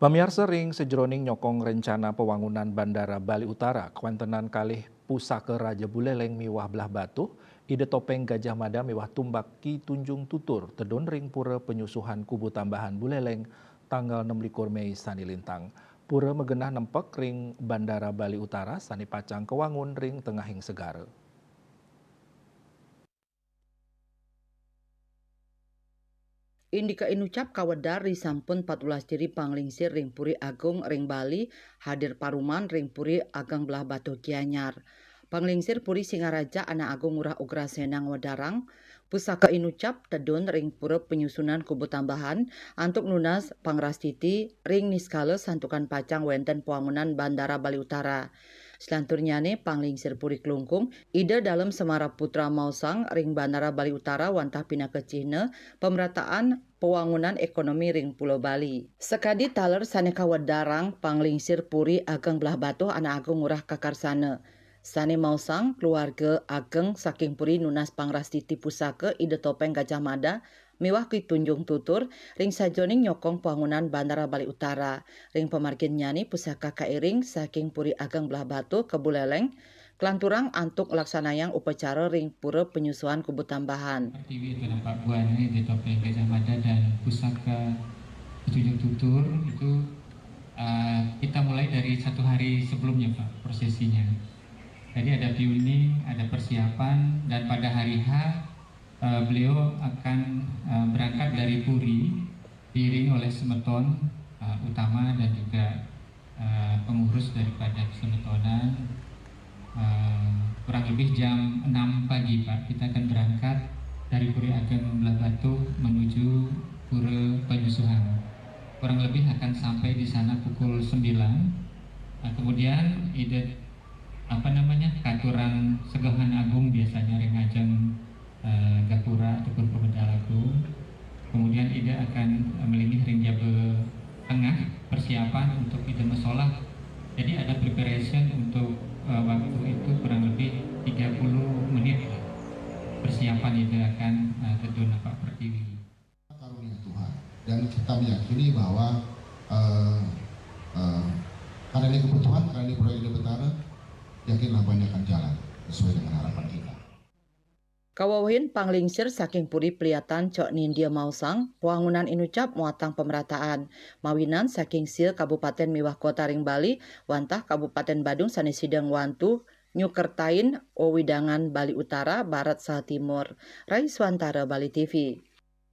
Pamiarsa ring sejroning nyokong rencana pembangunan Bandara Bali Utara, kuantenan kalih pusaka Raja Buleleng miwah belah batu, ide topeng Gajah Mada miwah tumbak Ki Tunjung Tutur, tedon ring pura penyusuhan kubu tambahan Buleleng tanggal 26 Mei sani lintang. Pura megenah nempek ring Bandara Bali Utara sani pacang kewangun ring tengahing segara. Indika inucap kawadar sampun 14 diri panglingsir ring puri agung ring Bali hadir paruman ring puri agang belah batu Gianyar. Panglingsir puri Singaraja anak agung murah ugra senang wadarang pusaka inucap tedun ring pura penyusunan kubu tambahan antuk nunas pangrastiti ring niskala santukan pacang wenten pembangunan Bandara Bali Utara. Selanturnya nih panglingsir puri Klungkung ide dalam Semara Putra Mausang ring Bandara Bali Utara wantah pina ke Cina pemerataan pembangunan ekonomi ring Pulau Bali. Sekadi taler saneka wadarang panglingsir puri ageng belah batuh anak agung murah kakarsana. Sane mausang keluarga ageng saking puri nunas pangrastiti pusaka ide topeng Gajah Mada mewah Ki Tunjung Tutur ring sajoning nyokong pembangunan Bandara Bali Utara. Ring pemargin nyani pusaka kairing saking puri ageng belah batu ke Buleleng kelanturang antuk laksanayang upacara ring pura penyusuan kubu tambahan. Pertiwi itu nampak buahnya di topeng Gajah Mada dan pusaka Tunjung Tutur itu kita mulai dari 1 hari sebelumnya Pak prosesinya. Jadi ada viewing, ada persiapan dan pada hari H beliau akan berangkat dari Puri diiring oleh semeton utama dan juga pengurus daripada semetonan. Kurang lebih jam 6 pagi Pak, kita akan berangkat dari Puri Ageng Belah Batu menuju Pura Penyusuhan. Kurang lebih akan sampai di sana pukul 9. Kemudian ide katuran Segahan Agung biasanya ringajeng Gapura ataupun Pemedal Agung. Kemudian ide akan melingih ring Jabe Tengah persiapan untuk ide mesolah. Jadi ada preparation untuk waktu itu kurang lebih 30 menit persiapan ide akan tedun Pak Pertiwi. Karunia Tuhan dan kita meyakini bahwa karena ini kebutuhan, karena ini proyek ide betara, yakinlah banyak akan jalan sesuai dengan harapan kita. Kawawahin panglingsir saking puri peliatan cok Nindya Mausang, pembangunan inucap muatang pemerataan. Mawinan saking sil Kabupaten Miwah Kota ring Bali, wantah Kabupaten Badung sani sidang wantu, Nyukertain, Owidangan Bali Utara, Barat Saha Timur. Rai Swantara Bali TV.